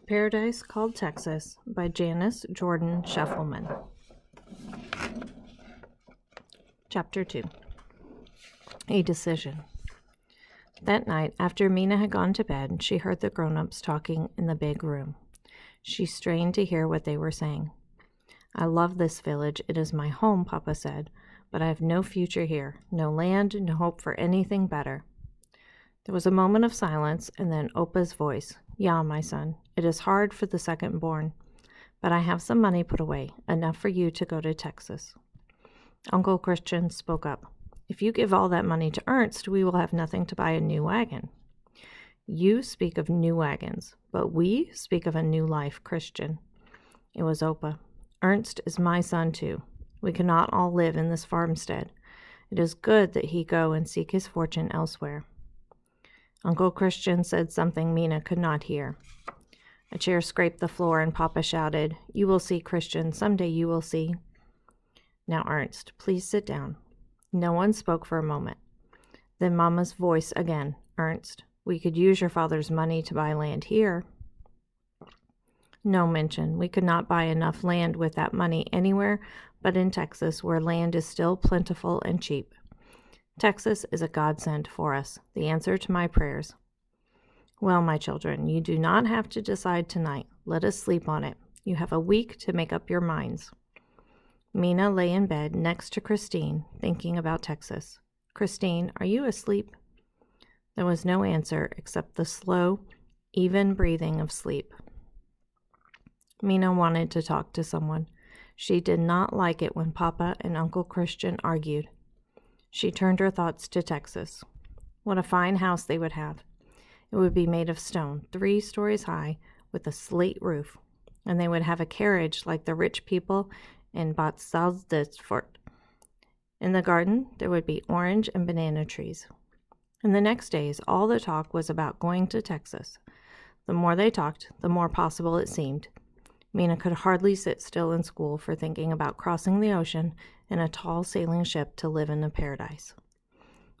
Paradise Called Texas by Janice Jordan Scheffelman. Chapter 2. A Decision. That night, after Mina had gone to bed, she heard the grown-ups talking in the big room. She strained to hear what they were saying. "I love this village. It is my home," Papa said, "but I have no future here, no land, no hope for anything better." There was a moment of silence, and then Opa's voice. "Yeah, my son, it is hard for the second born, but I have some money put away, enough for you to go to Texas." Uncle Christian spoke up. "If you give all that money to Ernst, we will have nothing to buy a new wagon." "You speak of new wagons, but we speak of a new life, Christian." It was Opa. "Ernst is my son, too. We cannot all live in this farmstead. It is good that he go and seek his fortune elsewhere." Uncle Christian said something Mina could not hear. A chair scraped the floor, and Papa shouted, "You will see, Christian. Someday you will see." "Now, Ernst, please sit down." No one spoke for a moment. Then Mama's voice again. "Ernst, we could use your father's money to buy land here." "No, Minchin, we could not buy enough land with that money anywhere but in Texas, where land is still plentiful and cheap. Texas is a godsend for us, the answer to my prayers." "Well, my children, you do not have to decide tonight. Let us sleep on it. You have a week to make up your minds." Mina lay in bed next to Christine, thinking about Texas. "Christine, are you asleep?" There was no answer except the slow, even breathing of sleep. Mina wanted to talk to someone. She did not like it when Papa and Uncle Christian argued. She turned her thoughts to Texas. What a fine house they would have. It would be made of stone, 3 stories high, with a slate roof, and they would have a carriage like the rich people in Bad Salzdorf. In the garden, there would be orange and banana trees. In the next days, all the talk was about going to Texas. The more they talked, the more possible it seemed. Mina could hardly sit still in school for thinking about crossing the ocean in a tall sailing ship to live in a paradise.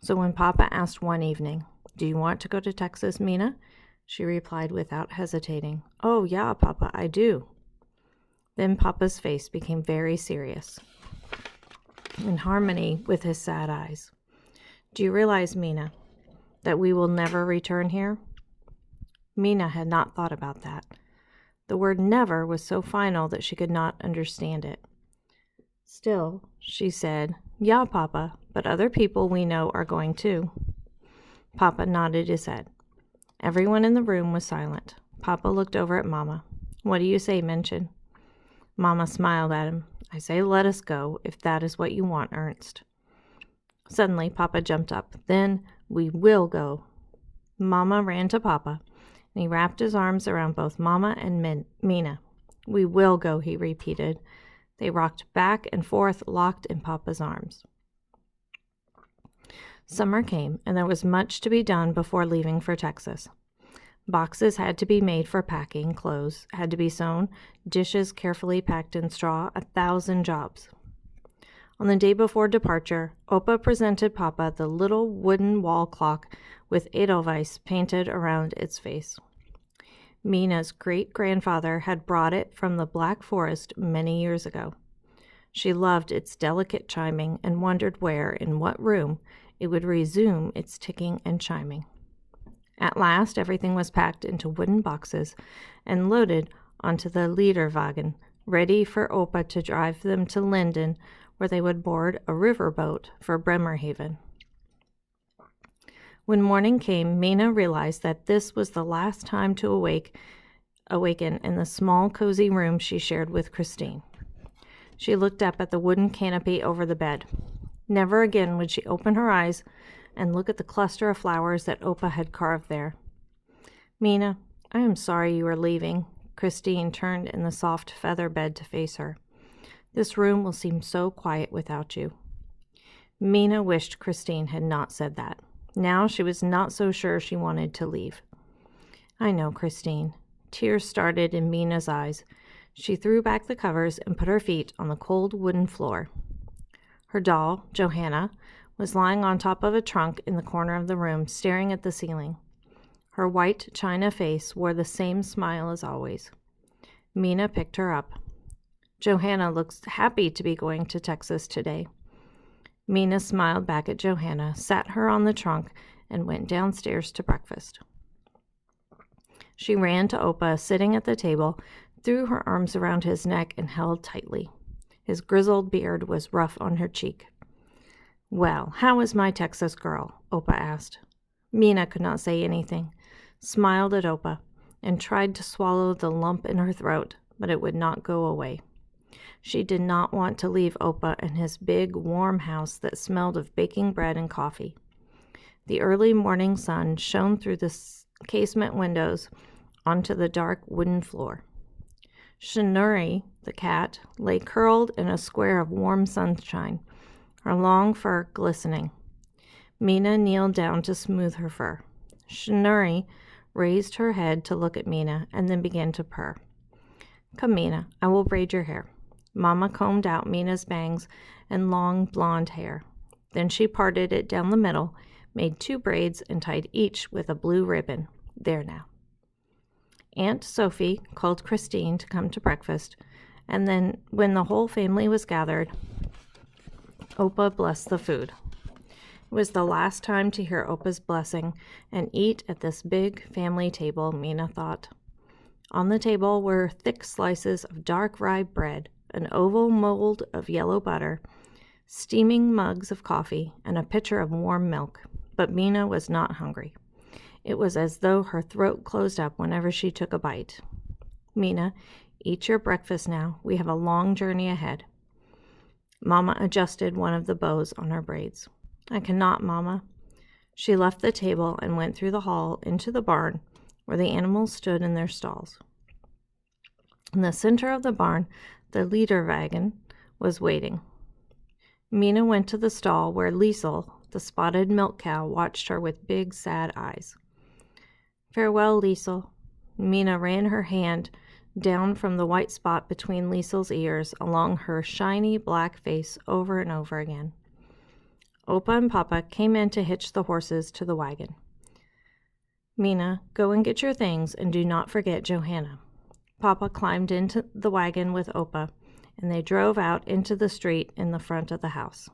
So when Papa asked one evening, "Do you want to go to Texas, Mina?" she replied without hesitating, "Oh, yeah, Papa, I do." Then Papa's face became very serious, in harmony with his sad eyes. "Do you realize, Mina, that we will never return here?" Mina had not thought about that. The word never was so final that she could not understand it. Still, she said, "Yeah, Papa, but other people we know are going too." Papa nodded his head. Everyone in the room was silent. Papa looked over at Mama. "What do you say, Minchin?" Mama smiled at him. "I say let us go, if that is what you want, Ernst." Suddenly, Papa jumped up. "Then we will go." Mama ran to Papa, and he wrapped his arms around both Mama and Mina. "We will go," he repeated. They rocked back and forth, locked in Papa's arms. Summer came, and there was much to be done before leaving for Texas. Boxes had to be made for packing, clothes had to be sewn, dishes carefully packed in straw, 1,000 jobs. On the day before departure, Opa presented Papa the little wooden wall clock with Edelweiss painted around its face. Mina's great-grandfather had brought it from the Black Forest many years ago. She loved its delicate chiming and wondered where, in what room, it would resume its ticking and chiming. At last, everything was packed into wooden boxes and loaded onto the Wagon, ready for Opa to drive them to Linden, where they would board a river boat for Bremerhaven. When morning came, Mina realized that this was the last time to awaken in the small, cozy room she shared with Christine. She looked up at the wooden canopy over the bed. Never again would she open her eyes and look at the cluster of flowers that Opa had carved there. "Mina, I am sorry you are leaving." Christine turned in the soft feather bed to face her. "This room will seem so quiet without you." Mina wished Christine had not said that. Now she was not so sure she wanted to leave. "I know, Christine." Tears started in Mina's eyes. She threw back the covers and put her feet on the cold wooden floor. Her doll, Johanna, was lying on top of a trunk in the corner of the room, staring at the ceiling. Her white china face wore the same smile as always. Mina picked her up. Johanna looks happy to be going to Texas today. Mina smiled back at Johanna, sat her on the trunk, and went downstairs to breakfast. She ran to Opa, sitting at the table, threw her arms around his neck, and held tightly. His grizzled beard was rough on her cheek. "Well, how is my Texas girl?" Opa asked. Mina could not say anything, smiled at Opa, and tried to swallow the lump in her throat, but it would not go away. She did not want to leave Opa and his big, warm house that smelled of baking bread and coffee. The early morning sun shone through the casement windows onto the dark wooden floor. Shinuri, the cat, lay curled in a square of warm sunshine, her long fur glistening. Mina kneeled down to smooth her fur. Shinuri raised her head to look at Mina and then began to purr. "Come, Mina, I will braid your hair." Mama combed out Mina's bangs and long blonde hair. Then she parted it down the middle, made 2 braids, and tied each with a blue ribbon. There now. Aunt Sophie called Christine to come to breakfast, and then, when the whole family was gathered, Opa blessed the food. It was the last time to hear Opa's blessing and eat at this big family table, Mina thought. On the table were thick slices of dark rye bread, an oval mold of yellow butter, steaming mugs of coffee, and a pitcher of warm milk. But Mina was not hungry. It was as though her throat closed up whenever she took a bite. "Mina, eat your breakfast now. We have a long journey ahead." Mama adjusted one of the bows on her braids. "I cannot, Mama." She left the table and went through the hall into the barn where the animals stood in their stalls. In the center of the barn, the leader wagon was waiting. Mina went to the stall where Liesel, the spotted milk cow, watched her with big, sad eyes. "Farewell, Liesel." Mina ran her hand down from the white spot between Liesel's ears along her shiny black face over and over again. Opa and Papa came in to hitch the horses to the wagon. "Mina, go and get your things, and do not forget Johanna." Papa climbed into the wagon with Opa, and they drove out into the street in the front of the house.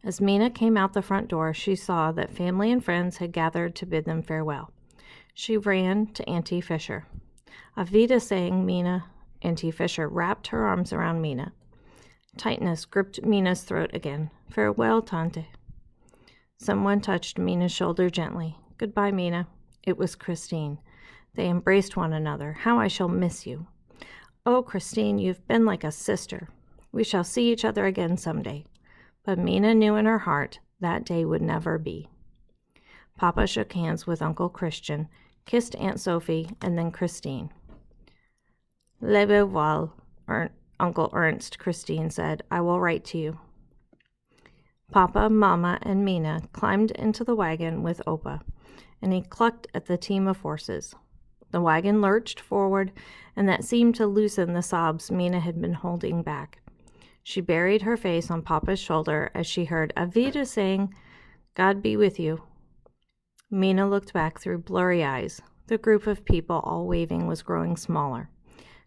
As Mina came out the front door, she saw that family and friends had gathered to bid them farewell. She ran to Auntie Fisher. "Auf Wiedersehen, Mina." Auntie Fisher wrapped her arms around Mina. Tightness gripped Mina's throat again. "Farewell, Tante." Someone touched Mina's shoulder gently. "Goodbye, Mina." It was Christine. They embraced one another. "How I shall miss you." "Oh, Christine, you've been like a sister. We shall see each other again someday." But Mina knew in her heart that day would never be. Papa shook hands with Uncle Christian, kissed Aunt Sophie, and then Christine. "Lebe wohl, Uncle Ernst," Christine said. "I will write to you." Papa, Mama, and Mina climbed into the wagon with Opa, and he clucked at the team of horses. The wagon lurched forward, and that seemed to loosen the sobs Mina had been holding back. She buried her face on Papa's shoulder as she heard Auf Wiedersehen, "God be with you." Mina looked back through blurry eyes. The group of people all waving was growing smaller.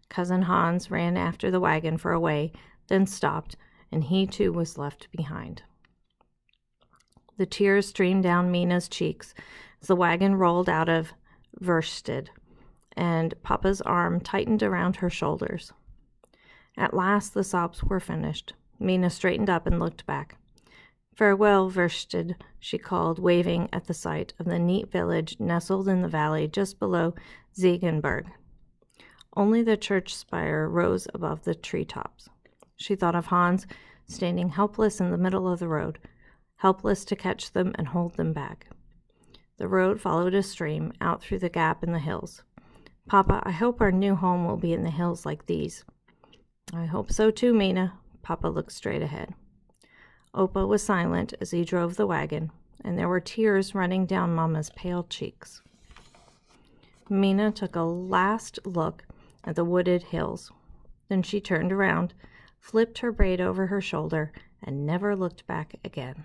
Cousin Hans ran after the wagon for a way, then stopped, and he too was left behind. The tears streamed down Mina's cheeks as the wagon rolled out of Versted, and Papa's arm tightened around her shoulders. At last the sobs were finished. Mina straightened up and looked back. "Farewell, Versted," she called, waving at the sight of the neat village nestled in the valley just below Ziegenberg. Only the church spire rose above the treetops. She thought of Hans standing helpless in the middle of the road, helpless to catch them and hold them back. The road followed a stream out through the gap in the hills. "Papa, I hope our new home will be in the hills like these." "I hope so too, Mina." Papa looked straight ahead. Opa was silent as he drove the wagon, and there were tears running down Mama's pale cheeks. Mina took a last look at the wooded hills. Then she turned around, flipped her braid over her shoulder, and never looked back again.